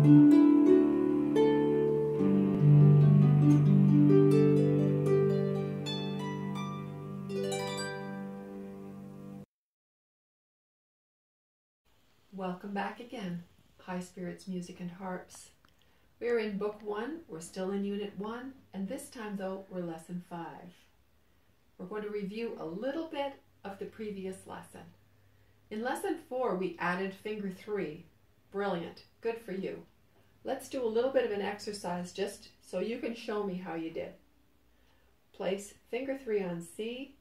Welcome back again, High Spirits Music and Harps. We're in Book 1, we're still in Unit 1, and this time though we're Lesson 5. We're going to review a little bit of the previous lesson. In Lesson 4 we added finger 3. Brilliant, good for you. Let's do a little bit of an exercise just so you can show me how you did. Place finger 3 on C,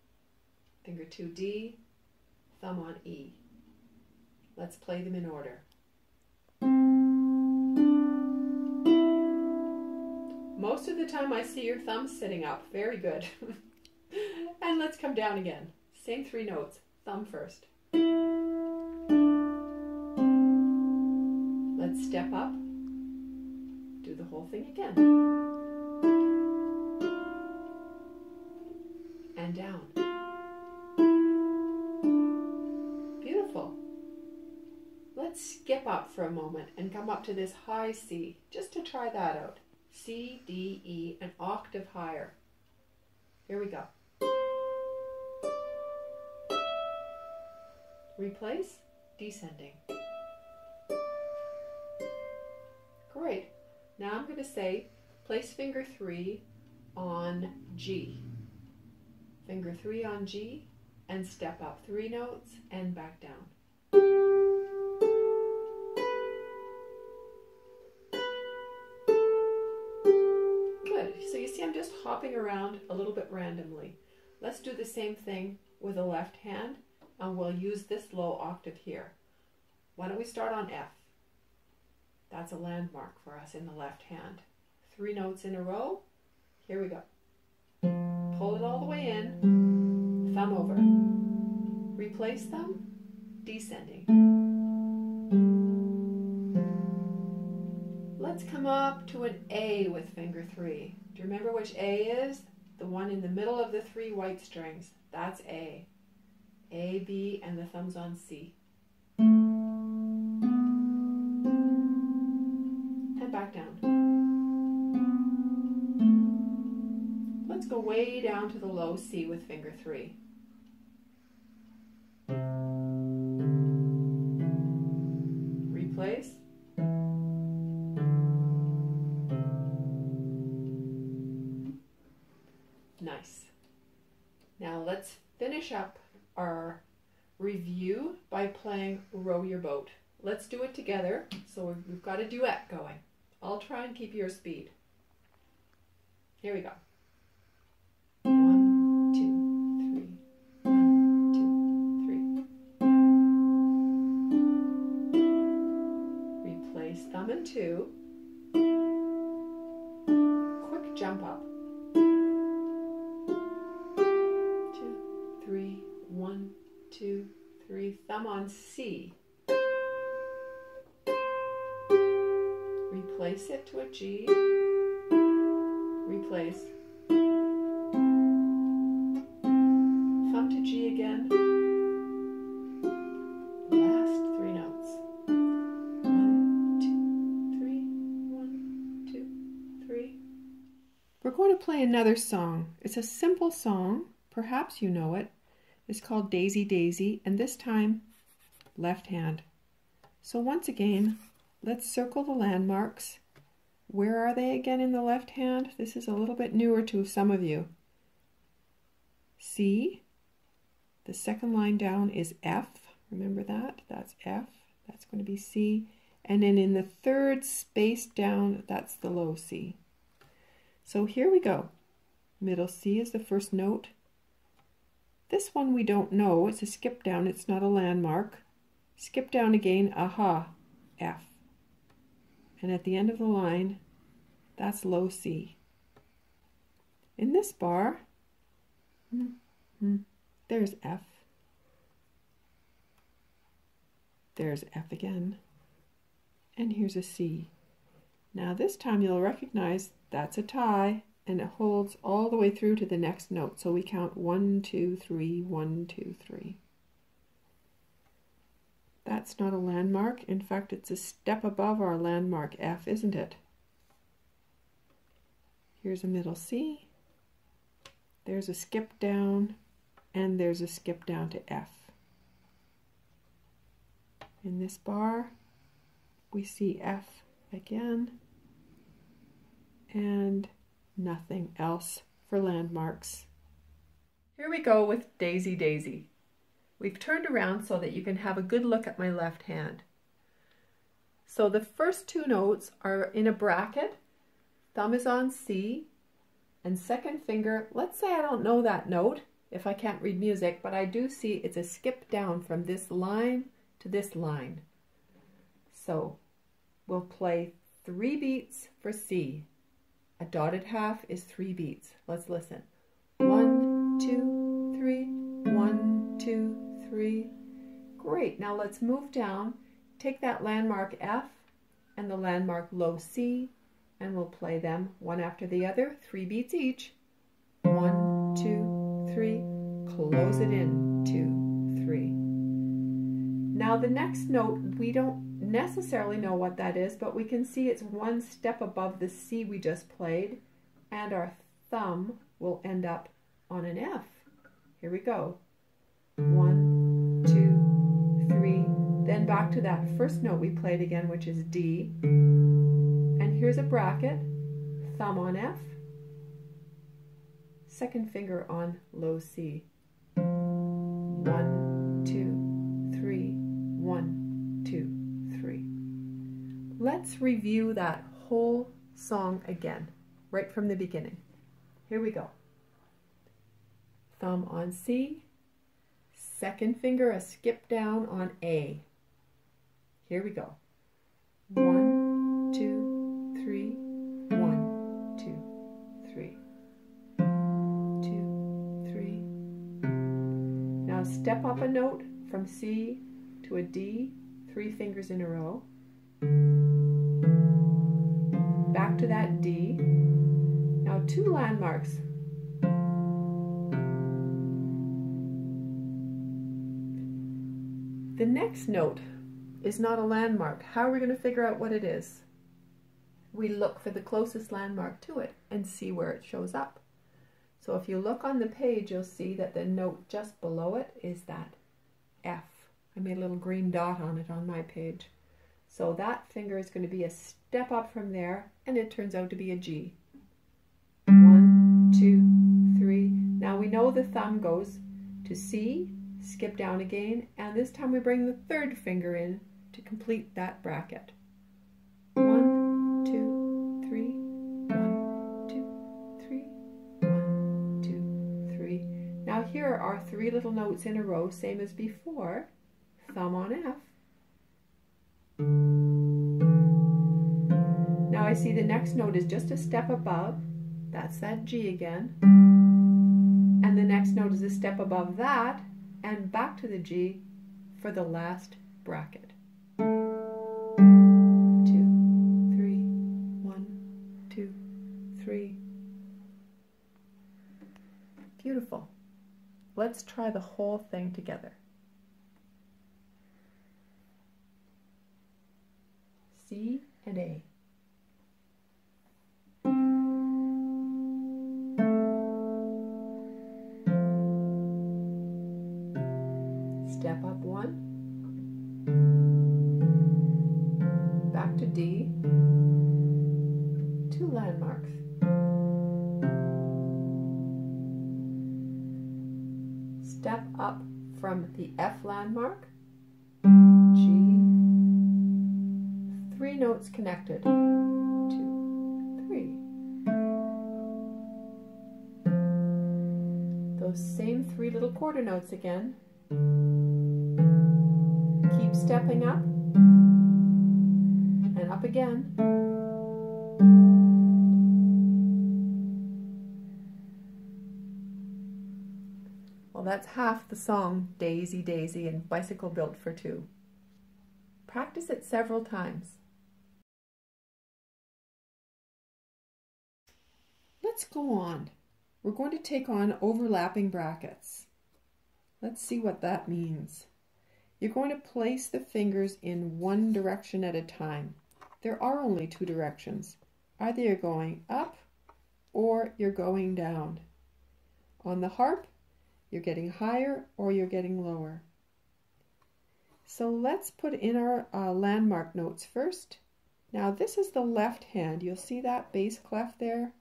finger 2 D, thumb on E. Let's play them in order. Most of the time I see your thumb sitting up. Very good. And let's come down again. Same 3 notes. Thumb first. Let's step up. Do the whole thing again. And down. Beautiful. Let's skip up for a moment and come up to this high C, just to try that out. C, D, E, an octave higher. Here we go. Replace, descending. Great. Now I'm going to say, place finger 3 on G. Finger 3 on G, and step up 3 notes and back down. So you see I'm just hopping around a little bit randomly. Let's do the same thing with the left hand, and we'll use this low octave here. Why don't we start on F? That's a landmark for us in the left hand. 3 notes in a row. Here we go. Pull it all the way in, thumb over. Replace thumb, descending. Let's come up to an A with finger 3. Do you remember which A is? The one in the middle of the 3 white strings. That's A. A, B, and the thumb's on C. And back down. Let's go way down to the low C with finger 3. Replace. Nice. Now let's finish up our review by playing Row Your Boat. Let's do it together. So we've got a duet going. I'll try and keep your speed. Here we go. 1, 2, 3. 1, 2, 3. Replace thumb and 2. Quick jump up. 1, 2, 3, thumb on C. Replace it to a G. Replace. Thumb to G again. Last 3 notes. 1, 2, 3, 1, 2, 3. We're going to play another song. It's a simple song. Perhaps you know it. It's called Daisy Daisy, and this time left hand. So once again, let's circle the landmarks. Where are they again in the left hand? This is a little bit newer to some of you. C. The second line down is F. Remember that? That's F. That's going to be C. And then in the third space down, that's the low C. So here we go. Middle C is the first note. This one we don't know. It's a skip down. It's not a landmark. Skip down again. Aha. F. And at the end of the line, that's low C. In this bar, there's F. There's F again. And here's a C. Now this time you'll recognize that's a tie, and it holds all the way through to the next note. So we count 1, 2, 3, 1, 2, 3. That's not a landmark. In fact, it's a step above our landmark F, isn't it? Here's a middle C. There's a skip down, and there's a skip down to F. In this bar, we see F again, and nothing else for landmarks. Here we go with Daisy Daisy. We've turned around so that you can have a good look at my left hand. So the first two notes are in a bracket. Thumb is on C, and second finger, let's say I don't know that note if I can't read music, but I do see it's a skip down from this line to this line. So we'll play 3 beats for C. A dotted half is 3 beats. Let's listen. 1, 2, 3, 1, 2, 3. Great. Now let's move down. Take that landmark F and the landmark low C, and we'll play them one after the other, 3 beats each. 1, 2, 3. Close it in. 2, 3. Now the next note, we don't necessarily know what that is, but we can see it's one step above the C we just played, and our thumb will end up on an F. Here we go. 1, 2, 3. Then back to that first note we played again, which is D. And here's a bracket, thumb on F, second finger on low C. 1, 2, 3, 1, 2, 3. Let's review that whole song again, right from the beginning. Here we go. Thumb on C, second finger a skip down on A. Here we go. 1, 2, 3, 1, 2, 3. 2, 3. Now step up a note from C to a D, 3 fingers in a row. Back to that D. Now 2 landmarks. The next note is not a landmark. How are we going to figure out what it is? We look for the closest landmark to it and see where it shows up. So if you look on the page, you'll see that the note just below it is that F. I made a little green dot on it on my page. So that finger is going to be a step up from there, and it turns out to be a G. 1, 2, 3. Now we know the thumb goes to C, skip down again, and this time we bring the third finger in to complete that bracket. 1, 2, 3, 1, 2, 3, 1, 2, 3. Now here are 3 little notes in a row, same as before. Thumb on F. Now I see the next note is just a step above. That's that G again. And the next note is a step above that, and back to the G for the last bracket. 2, 3, 1, 2, 3. Beautiful. Let's try the whole thing together. C and A. Step up 1, back to D, 2 landmarks. Step up from the F landmark, G, 3 notes connected, 2, 3. Those same 3 little quarter notes again. Keep stepping up, and up again. Well, that's half the song, Daisy, Daisy, and Bicycle Built for Two. Practice it several times. Let's go on. We're going to take on overlapping brackets. Let's see what that means. you're going to place the fingers in one direction at a time. There are only two directions. Either you're going up or you're going down. On the harp, you're getting higher or you're getting lower. So let's put in our landmark notes first. Now this is the left hand. You'll see that bass clef there.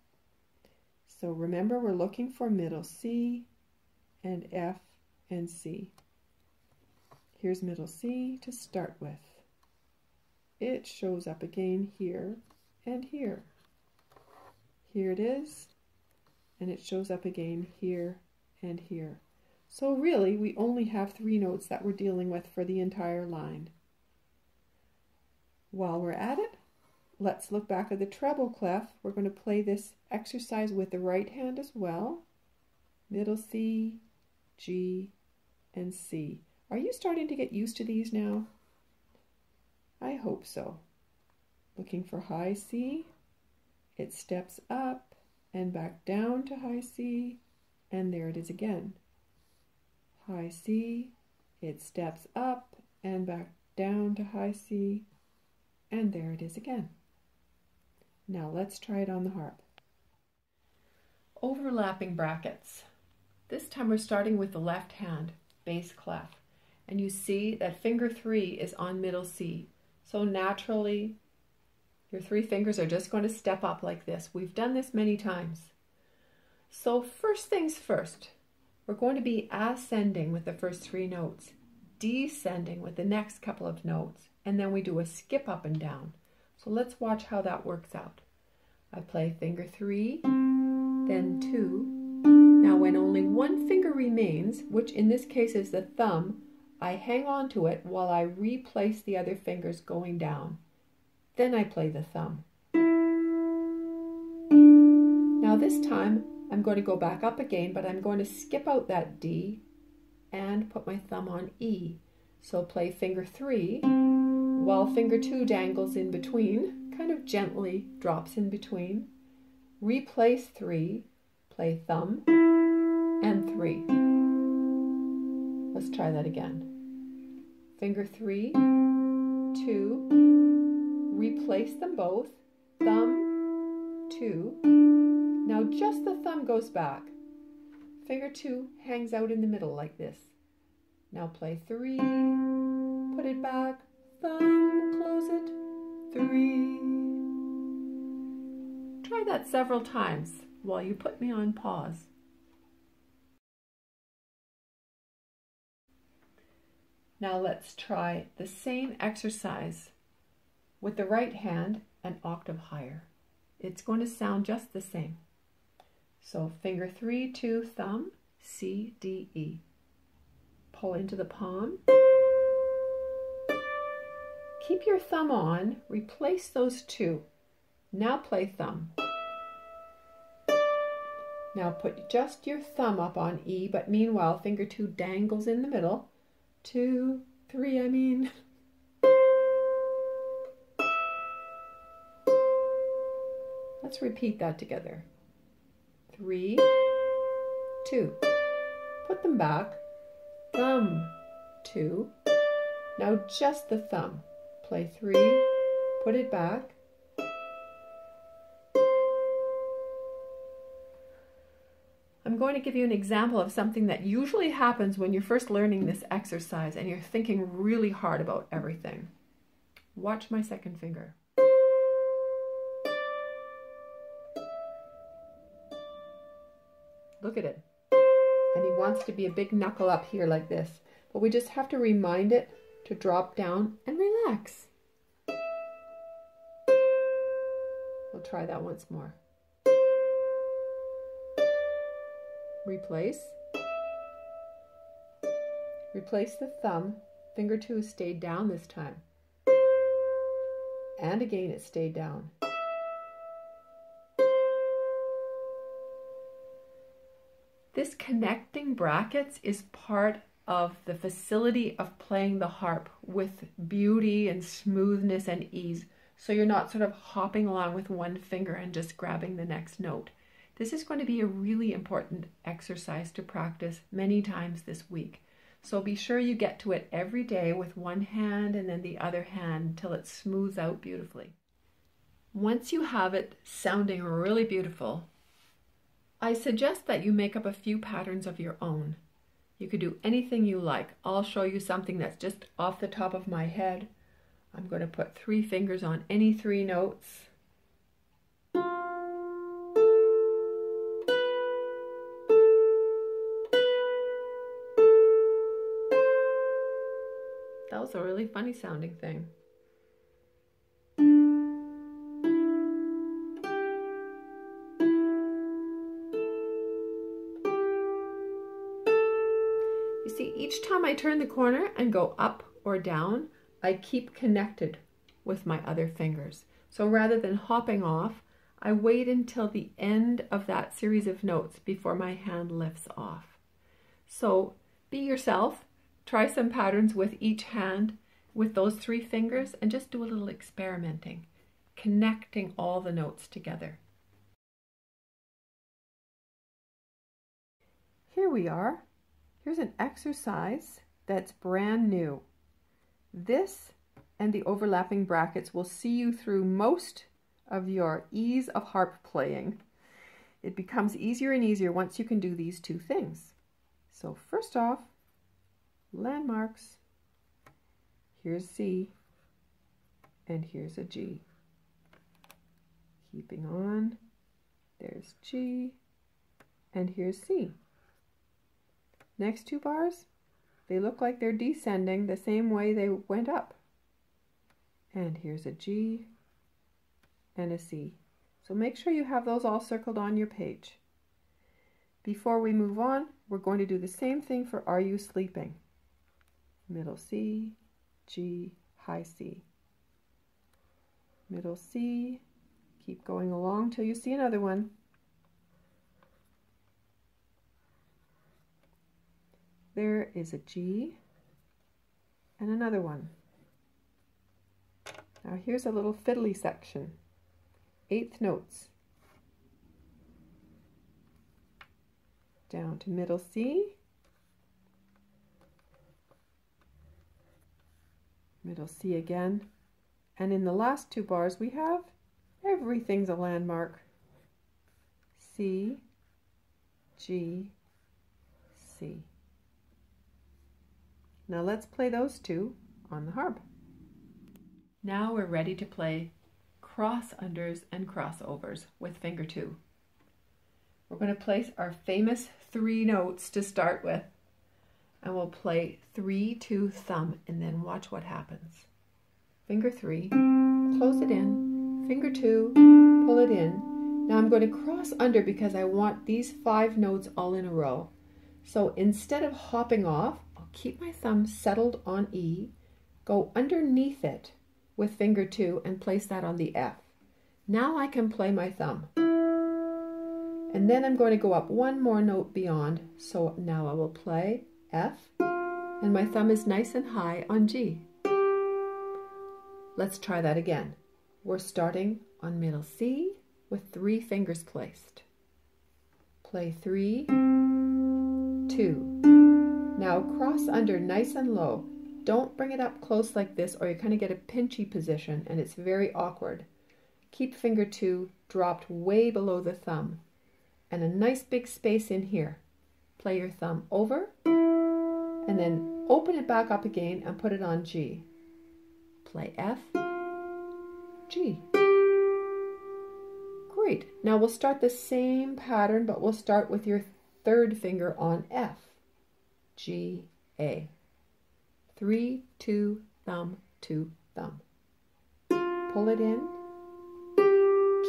So remember, we're looking for middle C and F and C. Here's middle C to start with. It shows up again here and here. Here it is, and it shows up again here and here. So really, we only have 3 notes that we're dealing with for the entire line. While we're at it, let's look back at the treble clef. We're going to play this exercise with the right hand as well. Middle C, G, and C. Are you starting to get used to these now? I hope so. Looking for high C, it steps up and back down to high C, and there it is again. High C, it steps up and back down to high C, and there it is again. Now let's try it on the harp. Overlapping brackets. This time we're starting with the left hand, bass clef, and you see that finger 3 is on middle C. So naturally, your 3 fingers are just going to step up like this. We've done this many times. So first things first, we're going to be ascending with the first 3 notes, descending with the next couple of notes, and then we do a skip up and down. So let's watch how that works out. I play finger 3, then 2. Now when only one finger remains, which in this case is the thumb, I hang on to it while I replace the other fingers going down. Then I play the thumb. Now this time I'm going to go back up again, but I'm going to skip out that D and put my thumb on E. So play finger 3 while finger 2 dangles in between, kind of gently drops in between. Replace 3, play thumb and 3. Let's try that again. Finger 3, 2, replace them both, thumb, 2. Now just the thumb goes back. Finger 2 hangs out in the middle like this. Now play 3, put it back, thumb, close it, 3. Try that several times while you put me on pause. Now let's try the same exercise with the right hand an octave higher. It's going to sound just the same. So finger 3, 2, thumb, C, D, E. Pull into the palm. Keep your thumb on, replace those 2. Now play thumb. Now put just your thumb up on E, but meanwhile finger 2 dangles in the middle. 2, 3, I mean. Let's repeat that together. 3, 2. Put them back. Thumb, 2. Now just the thumb. Play 3, put it back. I'm going to give you an example of something that usually happens when you're first learning this exercise and you're thinking really hard about everything. Watch my second finger. Look at it. And he wants to be a big knuckle up here like this. But we just have to remind it to drop down and relax. We'll try that once more. Replace. Replace the thumb. Finger 2 stayed down this time. And again it stayed down. This connecting brackets is part of the facility of playing the harp with beauty and smoothness and ease. So you're not sort of hopping along with one finger and just grabbing the next note. This is going to be a really important exercise to practice many times this week. So be sure you get to it every day with one hand and then the other hand until it smooths out beautifully. Once you have it sounding really beautiful, I suggest that you make up a few patterns of your own. You could do anything you like. I'll show you something that's just off the top of my head. I'm going to put 3 fingers on any 3 notes. That was a really funny sounding thing. You see, each time I turn the corner and go up or down, I keep connected with my other fingers. So rather than hopping off, I wait until the end of that series of notes before my hand lifts off. So be yourself. Try some patterns with each hand with those 3 fingers and just do a little experimenting, connecting all the notes together. Here we are. Here's an exercise that's brand new. This and the overlapping brackets will see you through most of your ease of harp playing. It becomes easier and easier once you can do these 2 things. So first off, landmarks. Here's C and here's a G. Keeping on, there's G and here's C. Next 2 bars, they look like they're descending the same way they went up. And here's a G and a C. So make sure you have those all circled on your page. Before we move on, we're going to do the same thing for Are You Sleeping? Middle C, G, high C. Middle C, keep going along till you see another one. There is a G and another one. Now here's a little fiddly section. 8th notes. Down to middle C. Middle C again. And in the last 2 bars we have everything's a landmark. C, G, C. Now let's play those 2 on the harp. Now we're ready to play cross unders and crossovers with finger 2. We're going to place our famous 3 notes to start with, and we'll play 3, 2, thumb, and then watch what happens. Finger 3, close it in, finger 2, pull it in. Now I'm going to cross under because I want these 5 notes all in a row. So instead of hopping off, I'll keep my thumb settled on E, go underneath it with finger 2 and place that on the F. Now I can play my thumb. And then I'm going to go up 1 more note beyond. So now I will play F, and my thumb is nice and high on G. Let's try that again. We're starting on middle C with 3 fingers placed. Play 3, 2. Now cross under nice and low. Don't bring it up close like this or you kind of get a pinchy position and it's very awkward. Keep finger 2 dropped way below the thumb and a nice big space in here. Play your thumb over and then open it back up again and put it on G. Play F, G. Great. Now we'll start the same pattern, but we'll start with your 3rd finger on F. G, A. 3, 2, thumb, 2, thumb. Pull it in.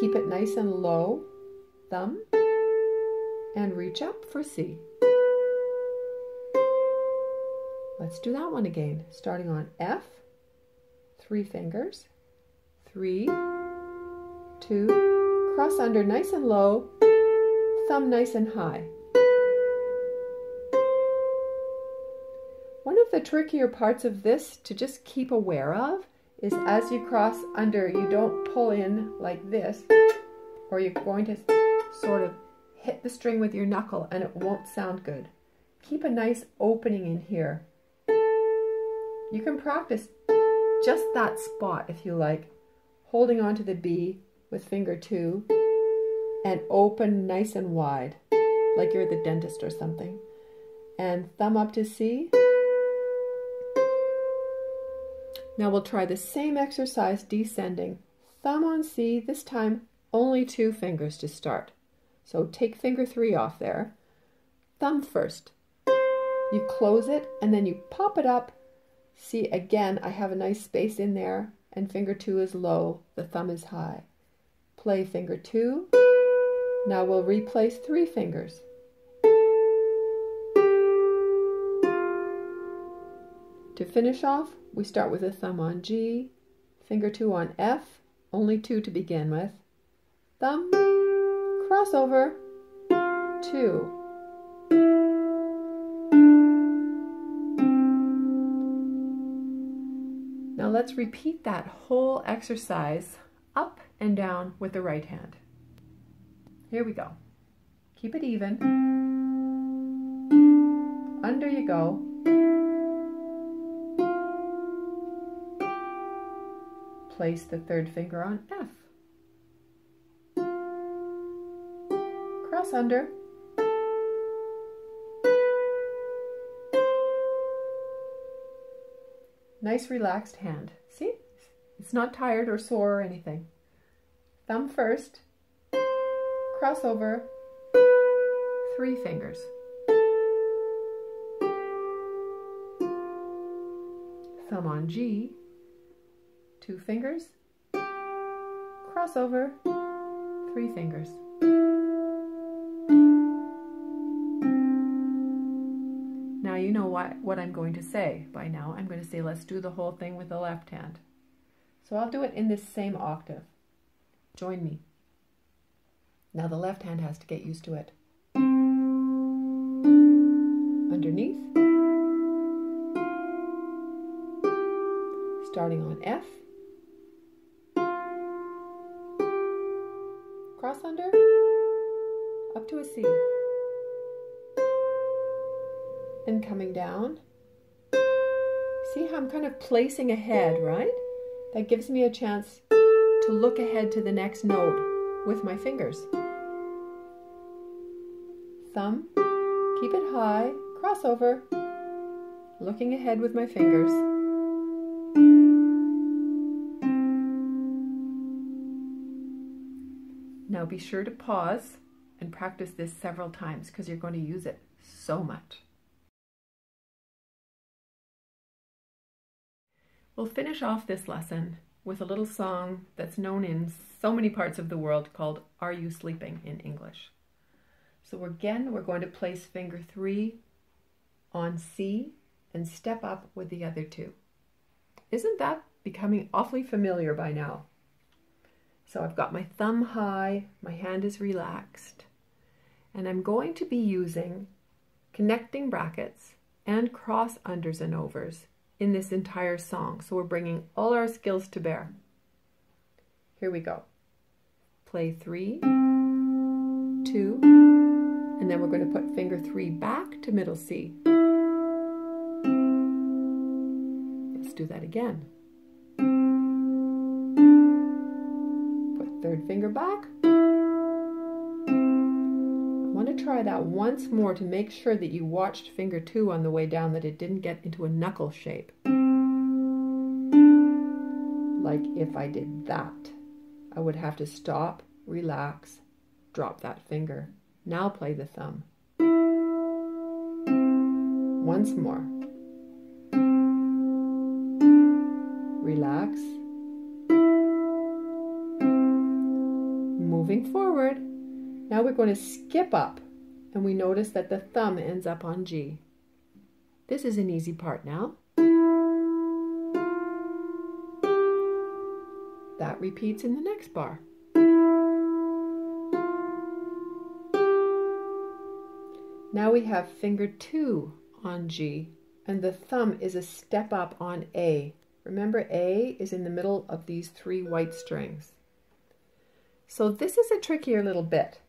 Keep it nice and low. Thumb. And reach up for C. Let's do that one again. Starting on F. 3 fingers. 3, 2, cross under nice and low. Thumb nice and high. One of the trickier parts of this to just keep aware of is as you cross under, you don't pull in like this, or you're going to sort of hit the string with your knuckle and it won't sound good. keep a nice opening in here. You can practice just that spot if you like, holding on to the B with finger 2 and open nice and wide, like you're the dentist or something. And thumb up to C. Now we'll try the same exercise descending. Thumb on C, this time only 2 fingers to start. So take finger 3 off there. Thumb first. You close it and then you pop it up. See, again, I have a nice space in there and finger 2 is low, the thumb is high. Play finger 2. Now we'll replace 3 fingers. To finish off, we start with a thumb on G, finger 2 on F, only 2 to begin with. Thumb, crossover, 2. Now let's repeat that whole exercise up and down with the right hand. Here we go. Keep it even. Under you go. Place the 3rd finger on F. Cross under. Nice relaxed hand. See? It's not tired or sore or anything. Thumb first. Cross over. 3 fingers. Thumb on G. 2 fingers. Cross over. 3 fingers. Now you know what I'm going to say by now. I'm going to say let's do the whole thing with the left hand. So I'll do it in this same octave. Join me. Now the left hand has to get used to it. Underneath. Starting on F. Cross under. Up to a C. And coming down. See how I'm kind of placing ahead, right? That gives me a chance to look ahead to the next note with my fingers. Thumb, keep it high, cross over, looking ahead with my fingers. Now be sure to pause and practice this several times because you're going to use it so much. We'll finish off this lesson with a little song that's known in so many parts of the world called Are You Sleeping in English. So again, we're going to place finger 3 on C and step up with the other 2. Isn't that becoming awfully familiar by now? So I've got my thumb high, my hand is relaxed, and I'm going to be using connecting brackets and cross unders and overs in this entire song. So we're bringing all our skills to bear. Here we go. Play 3, 2, and then we're going to put finger 3 back to middle C. Let's do that again. Put 3rd finger back. I want to try that once more to make sure that you watched finger 2 on the way down, that it didn't get into a knuckle shape. Like if I did that, I would have to stop, relax, drop that finger. Now play the thumb. Once more. Relax. Moving forward. Now we're going to skip up, and we notice that the thumb ends up on G. This is an easy part now. That repeats in the next bar. Now we have finger 2 on G, and the thumb is a step up on A. Remember, A is in the middle of these 3 white strings. So this is a trickier little bit.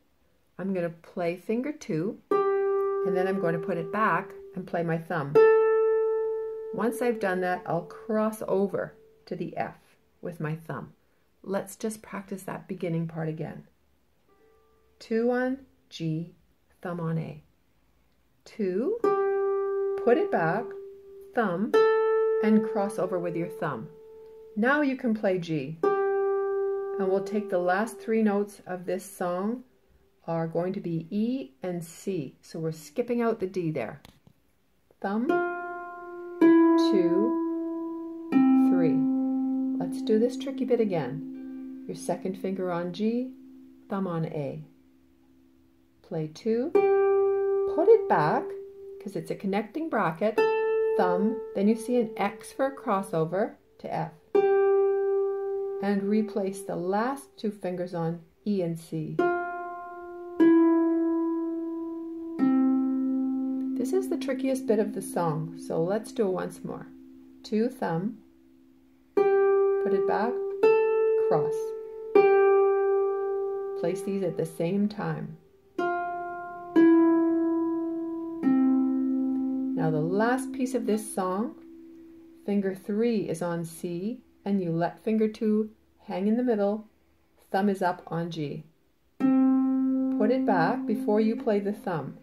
I'm going to play finger 2, and then I'm going to put it back and play my thumb. Once I've done that, I'll cross over to the F with my thumb. Let's just practice that beginning part again. 2 on G, thumb on A. 2, put it back, thumb, and cross over with your thumb. Now you can play G. And we'll take the last 3 notes of this song are going to be E and C. So we're skipping out the D there. Thumb, 2, 3. Let's do this tricky bit again. Your second finger on G, thumb on A. Play 2, put it back, because it's a connecting bracket, thumb, then you see an X for a crossover to F. And replace the last 2 fingers on E and C. This is the trickiest bit of the song, so let's do it once more. 2, thumb, put it back, cross. Place these at the same time. Now the last piece of this song, finger 3 is on C, and you let finger 2 hang in the middle, thumb is up on G. Put it back before you play the thumb.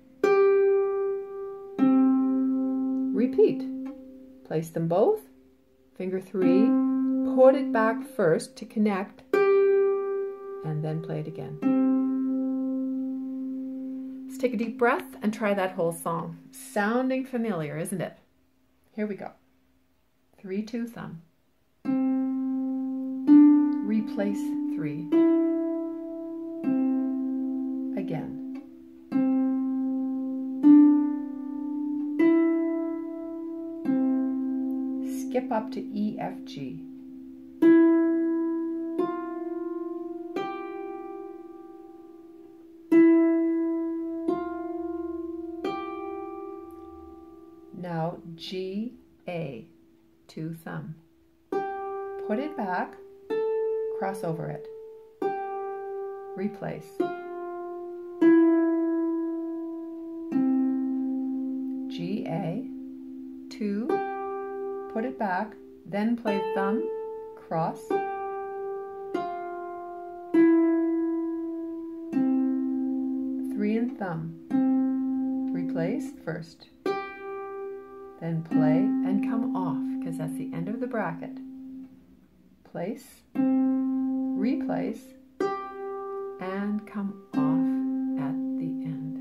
Repeat. Place them both, finger 3, put it back first to connect, and then play it again. Let's take a deep breath and try that whole song. Sounding familiar, isn't it? Here we go. 3, 2, thumb. Replace 3. Again. Skip up to E, F, G. Now G, A, 2, thumb. Put it back, cross over it. Replace. G, A, 2, put it back, then play thumb, cross. 3 and thumb. Replace first. Then play and come off, because that's the end of the bracket. Place, replace, and come off at the end.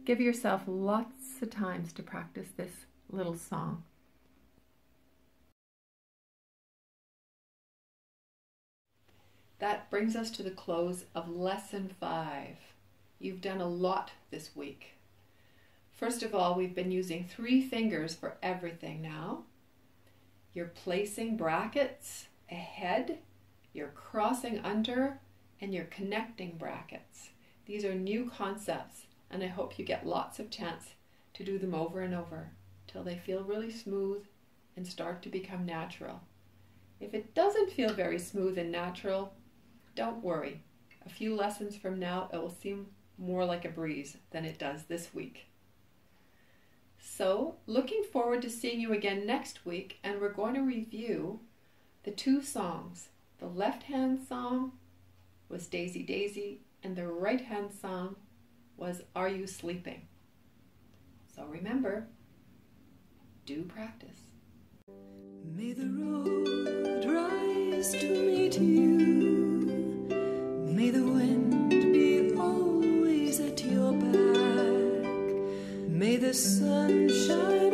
Give yourself lots of times to practice this little song. That brings us to the close of Lesson 5. You've done a lot this week. First of all, we've been using 3 fingers for everything now. You're placing brackets ahead, you're crossing under, and you're connecting brackets. These are new concepts, and I hope you get lots of chance to do them over and over till they feel really smooth and start to become natural. If it doesn't feel very smooth and natural, don't worry. A few lessons from now, it will seem more like a breeze than it does this week. So, looking forward to seeing you again next week, and we're going to review the 2 songs. The left-hand song was Daisy Daisy, and the right-hand song was Are You Sleeping? So remember, do practice. May the road rise to meet you. May the wind be always at your back. May the sun shine